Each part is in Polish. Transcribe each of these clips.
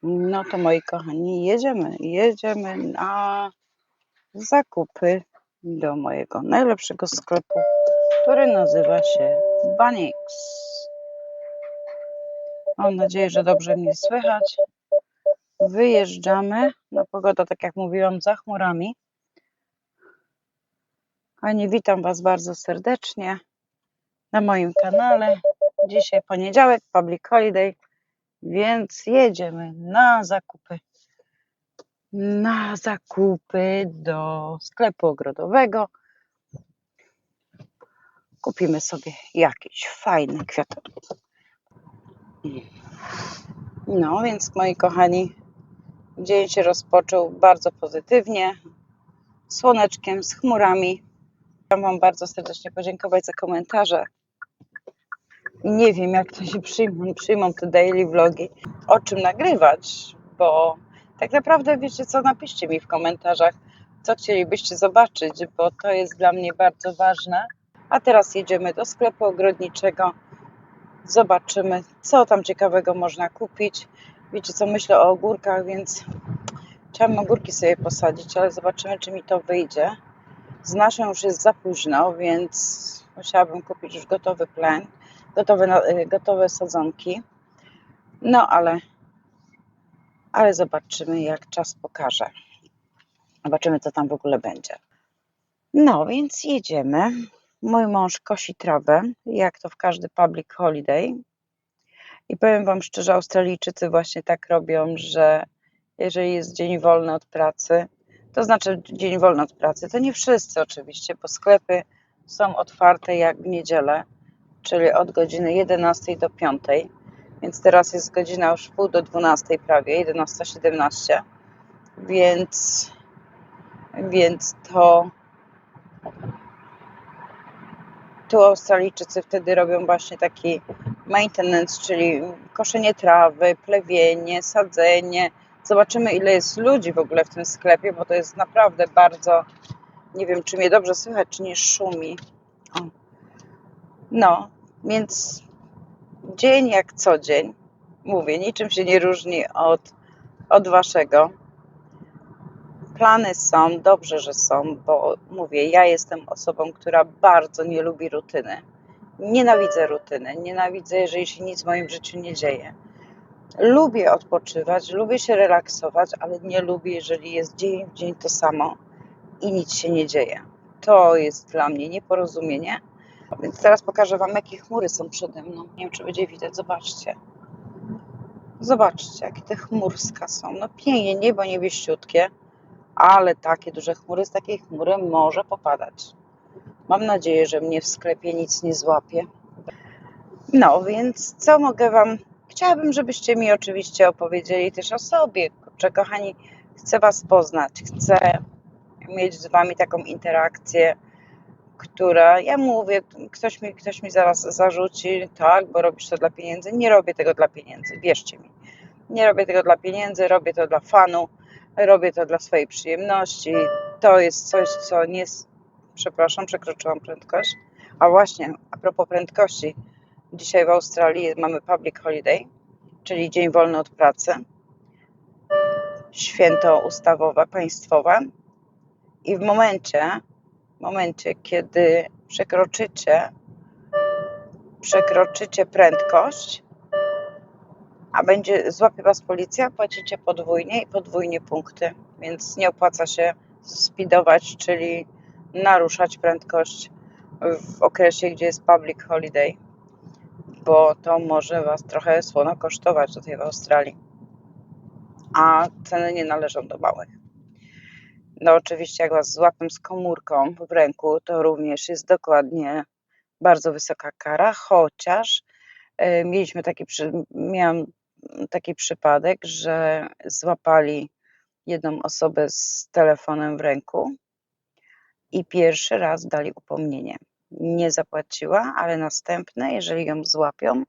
No to moi kochani, jedziemy na zakupy do mojego najlepszego sklepu, który nazywa się Bunnings. Mam nadzieję, że dobrze mnie słychać. Wyjeżdżamy. No pogoda, tak jak mówiłam, za chmurami. Kochani, witam Was bardzo serdecznie na moim kanale. Dzisiaj poniedziałek, public holiday, więc jedziemy na zakupy. Do sklepu ogrodowego. Kupimy sobie jakiś fajny kwiatek. No więc moi kochani, dzień się rozpoczął bardzo pozytywnie, słoneczkiem, z chmurami. Chciałam Wam bardzo serdecznie podziękować za komentarze. Nie wiem, jak to się przyjmą te daily vlogi, o czym nagrywać, bo tak naprawdę wiecie co, napiszcie mi w komentarzach, co chcielibyście zobaczyć, bo to jest dla mnie bardzo ważne. A teraz jedziemy do sklepu ogrodniczego. Zobaczymy, co tam ciekawego można kupić. Wiecie co, myślę o ogórkach, więc chciałam ogórki sobie posadzić, ale zobaczymy, czy mi to wyjdzie. Z naszą już jest za późno, więc musiałabym kupić już gotowy plen, gotowe sadzonki. No ale zobaczymy, jak czas pokaże. Zobaczymy, co tam w ogóle będzie. No, więc jedziemy. Mój mąż kosi trawę, jak to w każdy public holiday. I powiem Wam szczerze, Australijczycy właśnie tak robią, że jeżeli jest dzień wolny od pracy, to znaczy dzień wolny od pracy, to nie wszyscy oczywiście, bo sklepy są otwarte jak w niedzielę, czyli od godziny 11 do 5, więc teraz jest godzina już pół do 12 prawie, 11:17, więc to tu Australijczycy wtedy robią właśnie taki maintenance, czyli koszenie trawy, plewienie, sadzenie. Zobaczymy, ile jest ludzi w ogóle w tym sklepie, bo to jest naprawdę bardzo, nie wiem, czy mnie dobrze słychać, czy nie szumi. O. No, więc dzień jak co dzień, mówię, niczym się nie różni od waszego. Plany są, dobrze, że są, bo mówię, ja jestem osobą, która bardzo nie lubi rutyny. Nienawidzę rutyny, nienawidzę, jeżeli się nic w moim życiu nie dzieje. Lubię odpoczywać, lubię się relaksować, ale nie lubię, jeżeli jest dzień w dzień to samo i nic się nie dzieje. To jest dla mnie nieporozumienie. Więc teraz pokażę Wam, jakie chmury są przede mną. Nie wiem, czy będzie widać, zobaczcie. Zobaczcie, jakie te chmurska są. No pięknie, niebo niebieściutkie, ale takie duże chmury, z takiej chmury może popadać. Mam nadzieję, że mnie w sklepie nic nie złapie. No, więc co mogę Wam... Chciałabym, żebyście mi oczywiście opowiedzieli też o sobie. Kurczę, kochani, chcę Was poznać, chcę mieć z Wami taką interakcję, która, ja mówię, ktoś mi zaraz zarzuci, tak, bo robisz to dla pieniędzy. Nie robię tego dla pieniędzy, wierzcie mi. Nie robię tego dla pieniędzy, robię to dla fanu, robię to dla swojej przyjemności. To jest coś, co nie... Przepraszam, przekroczyłam prędkość. A właśnie, a propos prędkości, dzisiaj w Australii mamy public holiday, czyli dzień wolny od pracy, święto ustawowe, państwowe i w momencie, kiedy przekroczycie prędkość, a złapie Was policja, płacicie podwójnie i podwójnie punkty, więc nie opłaca się speedować, czyli naruszać prędkość w okresie, gdzie jest public holiday, bo to może Was trochę słono kosztować tutaj w Australii, a ceny nie należą do małych. No oczywiście jak Was złapią z komórką w ręku, to również jest dokładnie bardzo wysoka kara, chociaż miałam taki przypadek, że złapali jedną osobę z telefonem w ręku i pierwszy raz dali upomnienie. Nie zapłaciła, ale następne, jeżeli ją złapią,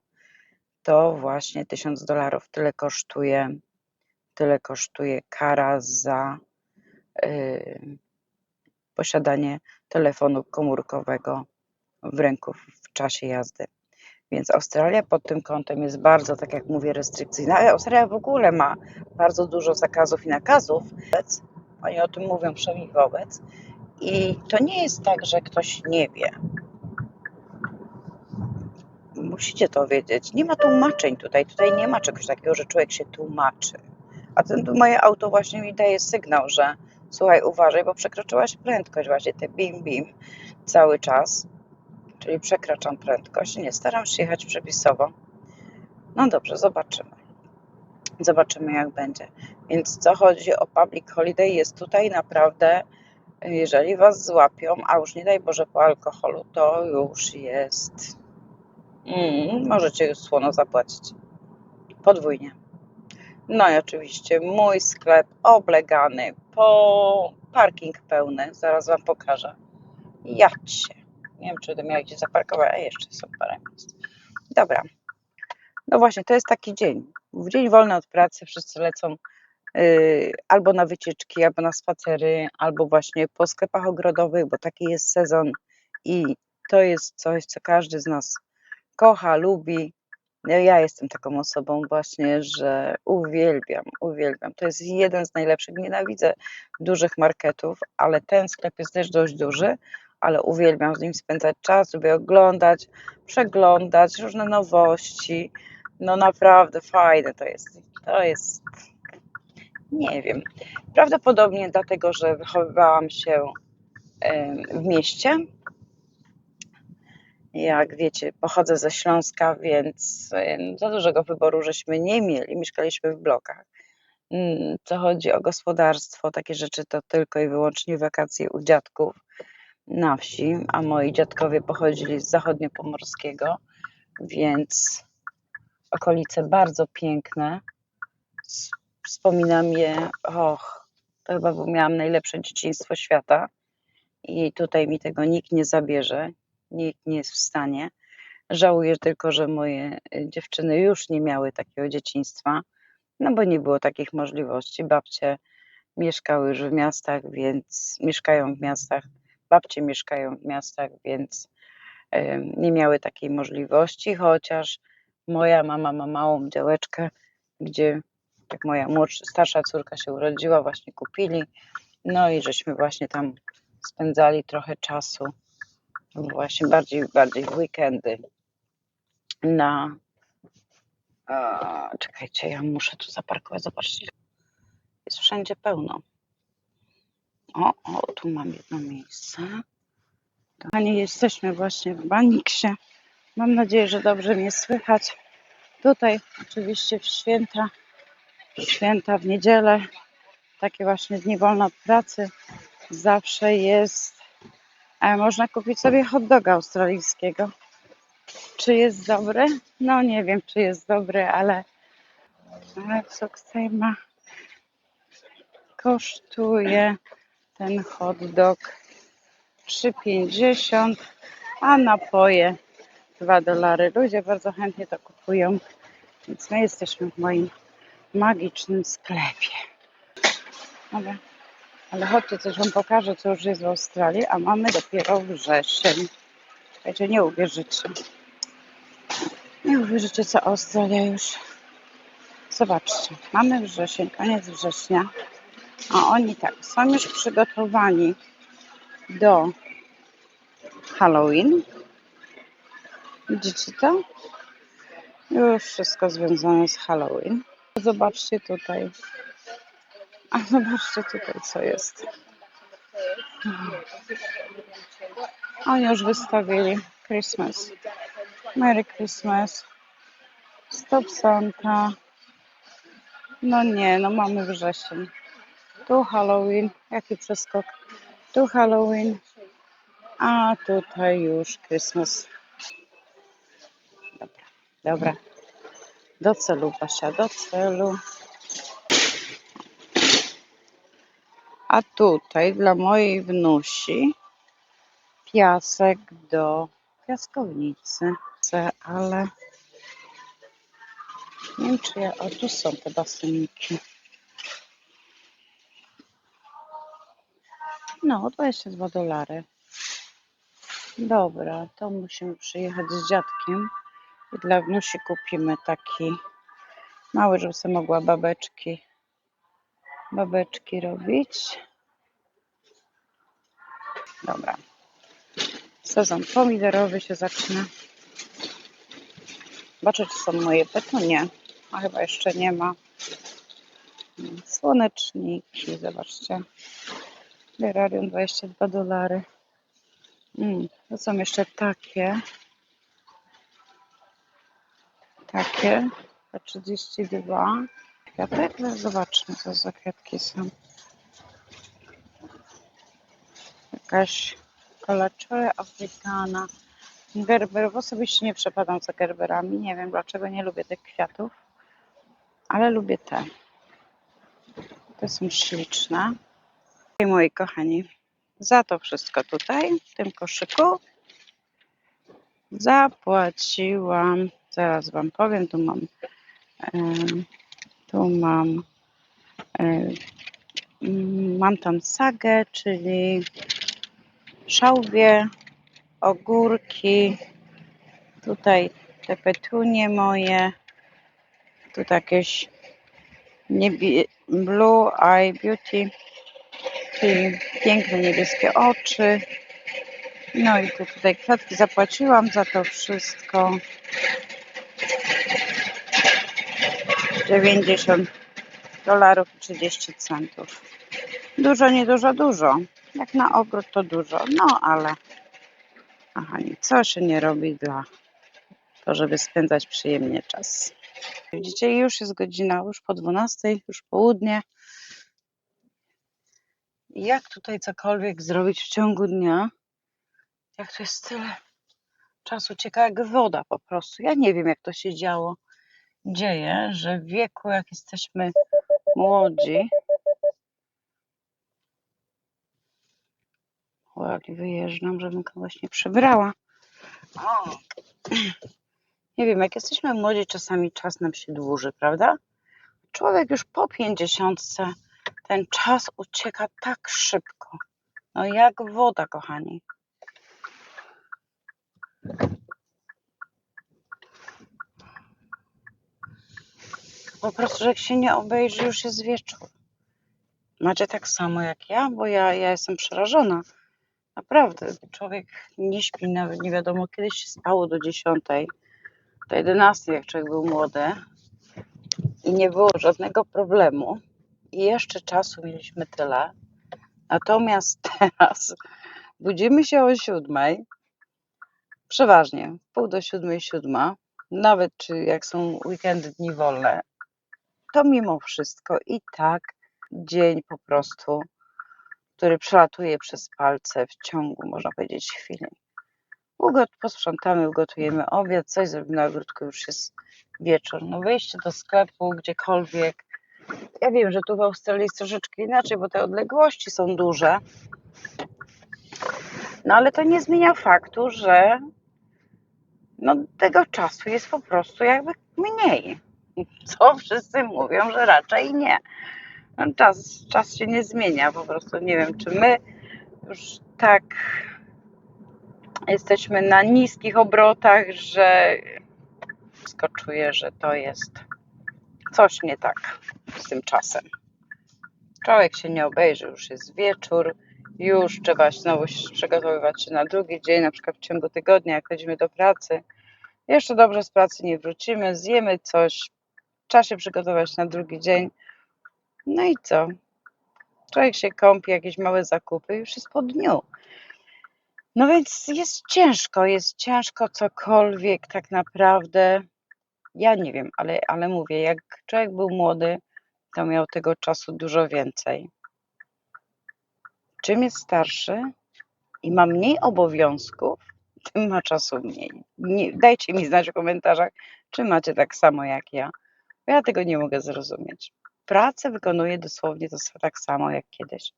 to właśnie $1000 tyle kosztuje kara za posiadanie telefonu komórkowego w ręku w czasie jazdy. Więc Australia pod tym kątem jest bardzo, tak jak mówię, restrykcyjna. Ale Australia w ogóle ma bardzo dużo zakazów i nakazów. Oni o tym mówią przynajmniej wobec. I to nie jest tak, że ktoś nie wie. Musicie to wiedzieć. Nie ma tłumaczeń tutaj. Tutaj nie ma czegoś takiego, że człowiek się tłumaczy. A moje auto właśnie mi daje sygnał, że słuchaj, uważaj, bo przekroczyłaś prędkość. Właśnie te bim, bim cały czas. Czyli przekraczam prędkość. Nie, staram się jechać przepisowo. No dobrze, zobaczymy. Zobaczymy, jak będzie. Więc co chodzi o public holiday, jest tutaj naprawdę, jeżeli was złapią, a już nie daj Boże po alkoholu, to już jest. Możecie już słono zapłacić. Podwójnie. No i oczywiście mój sklep oblegany, po parking pełny. Zaraz wam pokażę. Jacie. Nie wiem, czy będę miała gdzie zaparkować, a jeszcze są parę miejsc. Dobra. No właśnie, to jest taki dzień. W dzień wolny od pracy wszyscy lecą albo na wycieczki, albo na spacery, albo właśnie po sklepach ogrodowych, bo taki jest sezon i to jest coś, co każdy z nas kocha, lubi. Ja jestem taką osobą właśnie, że uwielbiam. To jest jeden z najlepszych. Nienawidzę dużych marketów, ale ten sklep jest też dość duży, ale uwielbiam z nim spędzać czas, lubię oglądać, przeglądać różne nowości. No naprawdę fajne to jest. To jest, nie wiem, prawdopodobnie dlatego, że wychowywałam się w mieście. Jak wiecie, pochodzę ze Śląska, więc za dużego wyboru żeśmy nie mieli. Mieszkaliśmy w blokach. Co chodzi o gospodarstwo, takie rzeczy to tylko i wyłącznie wakacje u dziadków na wsi, a moi dziadkowie pochodzili z zachodniopomorskiego, więc okolice bardzo piękne. Wspominam je, to chyba miałam najlepsze dzieciństwo świata i tutaj mi tego nikt nie zabierze, nikt nie jest w stanie. Żałuję tylko, że moje dziewczyny już nie miały takiego dzieciństwa, no bo nie było takich możliwości. Babcie mieszkały już w miastach, więc mieszkają w miastach, babcie mieszkają w miastach, więc nie miały takiej możliwości, chociaż moja mama ma małą działeczkę, gdzie jak moja starsza córka się urodziła, właśnie kupili, no i żeśmy właśnie tam spędzali trochę czasu, właśnie bardziej w weekendy na... Czekajcie, ja muszę tu zaparkować, zobaczcie, jest wszędzie pełno. Tu mam jedno miejsce. Kochani, jesteśmy właśnie w Baniksie. Mam nadzieję, że dobrze mnie słychać. Tutaj oczywiście w święta, w niedzielę, takie właśnie dni wolne od pracy, zawsze jest, można kupić sobie hot doga australijskiego. Czy jest dobry? No nie wiem, czy jest dobry, ale co tutaj ma? Kosztuje ten hot dog 3,50, a napoje $2. Ludzie bardzo chętnie to kupują, więc my jesteśmy w moim magicznym sklepie. Dobra, ale chodźcie, coś wam pokażę, co już jest w Australii, a mamy dopiero wrzesień. Słuchajcie, nie uwierzycie. Nie uwierzycie, co Australia już. Zobaczcie, mamy wrzesień, koniec września, a oni tak, są już przygotowani do Halloween. Widzicie to? Już wszystko związane z Halloween. Zobaczcie tutaj. A zobaczcie tutaj, co jest. Oni już wystawili Christmas. Merry Christmas. Stop Santa. No nie, no mamy wrzesień. Tu Halloween. Jaki przeskok. Tu Halloween. A tutaj już Christmas. Dobra. Do celu, Basia, do celu. A tutaj dla mojej wnusi piasek do piaskownicy. Ale nie wiem, czy ja... O, tu są te baseniki. No, $22. Dobra, to musimy przyjechać z dziadkiem I dla wnusi kupimy taki mały, żeby sobie mogła babeczki robić. Dobra. Sezon pomidorowy się zaczyna. Zobaczę, czy są moje petunie. A chyba jeszcze nie ma. Słoneczniki, zobaczcie. Terrarium $22. To są jeszcze takie za 32. Kwiatek? No, zobaczmy, co za kwiatki są. Jakaś Calachoe africana. Gerberów osobiście nie przepadam za gerberami. Nie wiem, dlaczego nie lubię tych kwiatów, ale lubię te. Te są śliczne. I moi kochani, za to wszystko tutaj, w tym koszyku, zapłaciłam. Zaraz wam powiem, mam tam sagę, czyli szałwie, ogórki, tutaj te petunie moje, tu jakieś Blue Eye Beauty, czyli piękne niebieskie oczy. No i tutaj kwiatki, zapłaciłam za to wszystko $90.30. Dużo, nie dużo, dużo. Jak na ogród to dużo, no ale kochani, co się nie robi dla to, żeby spędzać przyjemnie czas. Widzicie, już jest godzina, już po 12, już południe. Jak tutaj cokolwiek zrobić w ciągu dnia, jak to jest tyle czasu, ucieka jak woda po prostu. Ja nie wiem, jak to się dzieje, że w wieku, jak jesteśmy młodzi, ładnie wyjeżdżam, żebym kogoś nie przebrała. Nie wiem, jak jesteśmy młodzi, czasami czas nam się dłuży, prawda? Człowiek już po 50, ten czas ucieka tak szybko. No jak woda, kochani. Po prostu, że jak się nie obejrzy, już jest wieczór. Macie tak samo jak ja, bo ja jestem przerażona. Naprawdę, człowiek nie śpi, nawet nie wiadomo, kiedyś się spało do 10, do 11, jak człowiek był młody i nie było żadnego problemu i jeszcze czasu mieliśmy tyle. Natomiast teraz budzimy się o 7, przeważnie wpół do 7, 7, nawet czy jak są weekendy, dni wolne, to mimo wszystko i tak dzień po prostu, który przelatuje przez palce w ciągu, można powiedzieć, chwili. Posprzątamy, ugotujemy obiad, coś zrobimy na ogródku, już jest wieczór. No wyjście do sklepu, gdziekolwiek. Ja wiem, że tu w Australii jest troszeczkę inaczej, bo te odległości są duże. No ale to nie zmienia faktu, że no, tego czasu jest po prostu jakby mniej. Co wszyscy mówią, że raczej nie. No, czas się nie zmienia, po prostu nie wiem, czy my już tak jesteśmy na niskich obrotach, że wszystko czuję, że to jest coś nie tak z tym czasem. Człowiek się nie obejrzy, już jest wieczór, już trzeba znowu przygotowywać się na drugi dzień, na przykład w ciągu tygodnia, jak chodzimy do pracy. Jeszcze dobrze z pracy nie wrócimy, zjemy coś, trzeba się przygotować na drugi dzień. No i co? Człowiek się kąpi, jakieś małe zakupy, już jest po dniu. No więc jest ciężko cokolwiek tak naprawdę. Ja nie wiem, ale mówię, jak człowiek był młody, to miał tego czasu dużo więcej. Czym jest starszy i ma mniej obowiązków, tym ma czasu mniej. Dajcie mi znać w komentarzach, czy macie tak samo jak ja. Bo ja tego nie mogę zrozumieć. Pracę wykonuję dosłownie tak samo jak kiedyś.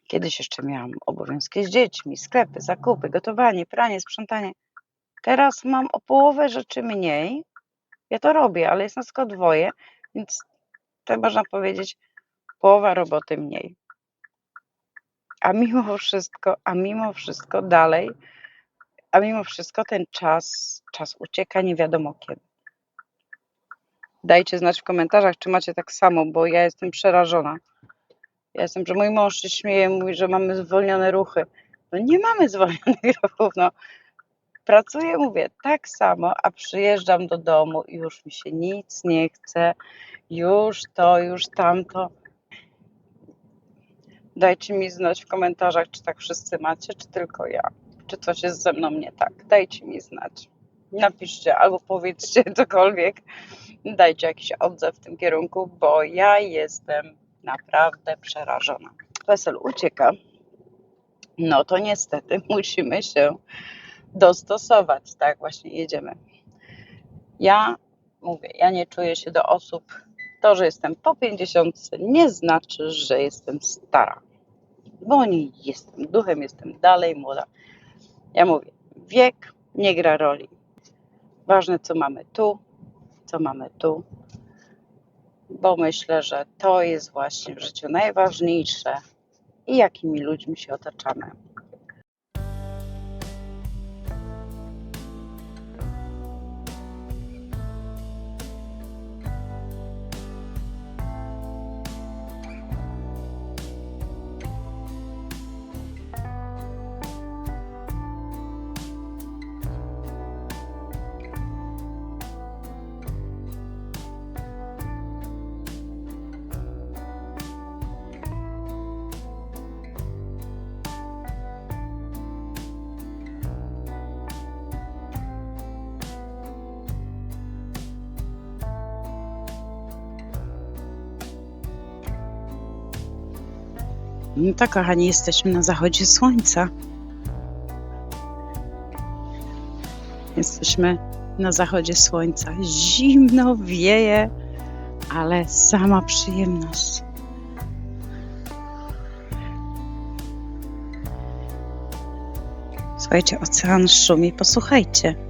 Kiedyś jeszcze miałam obowiązki z dziećmi, sklepy, zakupy, gotowanie, pranie, sprzątanie. Teraz mam o połowę rzeczy mniej. Ja to robię, ale jest nas tylko 2, więc to można powiedzieć połowa roboty mniej. A mimo wszystko dalej, a mimo wszystko ten czas ucieka nie wiadomo kiedy. Dajcie znać w komentarzach, czy macie tak samo, bo ja jestem przerażona. Że mój mąż się śmieje, mówi, że mamy zwolnione ruchy. No nie mamy zwolnionych ruchów, no. Pracuję, mówię, tak samo, a przyjeżdżam do domu i już mi się nic nie chce, już to, już tamto. Dajcie mi znać w komentarzach, czy tak wszyscy macie, czy tylko ja. Czy coś jest ze mną nie tak. Dajcie mi znać. Napiszcie albo powiedzcie cokolwiek. Dajcie jakiś odzew w tym kierunku, bo ja jestem naprawdę przerażona. PESEL ucieka. No to niestety musimy się dostosować. Tak, właśnie jedziemy. Ja mówię, ja nie czuję się do osób. To, że jestem po 50, nie znaczy, że jestem stara. Bo nie jestem. Duchem jestem dalej młoda. Ja mówię, wiek nie gra roli. Ważne, co mamy tu, bo myślę, że to jest właśnie w życiu najważniejsze i jakimi ludźmi się otaczamy. No to, kochani, jesteśmy na zachodzie słońca. Jesteśmy na zachodzie słońca. Zimno, wieje, ale sama przyjemność. Słuchajcie, ocean szumi, posłuchajcie.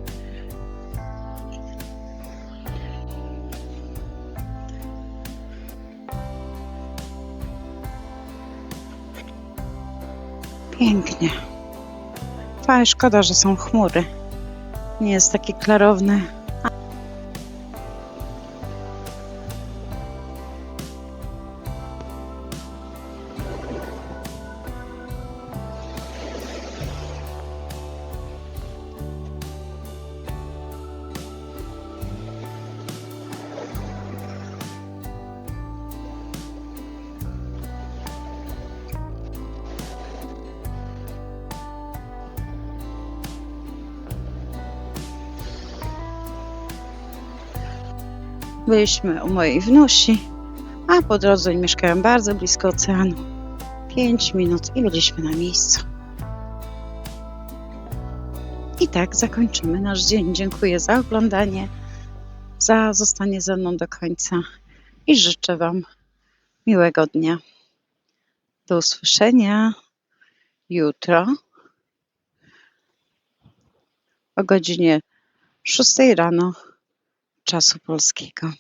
Pięknie. Ale szkoda, że są chmury. Nie jest taki klarowny. Byliśmy u mojej wnusi, a po drodze mieszkałem bardzo blisko oceanu. 5 minut i byliśmy na miejscu. I tak zakończymy nasz dzień. Dziękuję za oglądanie, za zostanie ze mną do końca i życzę Wam miłego dnia. Do usłyszenia jutro o godzinie 6 rano czasu polskiego.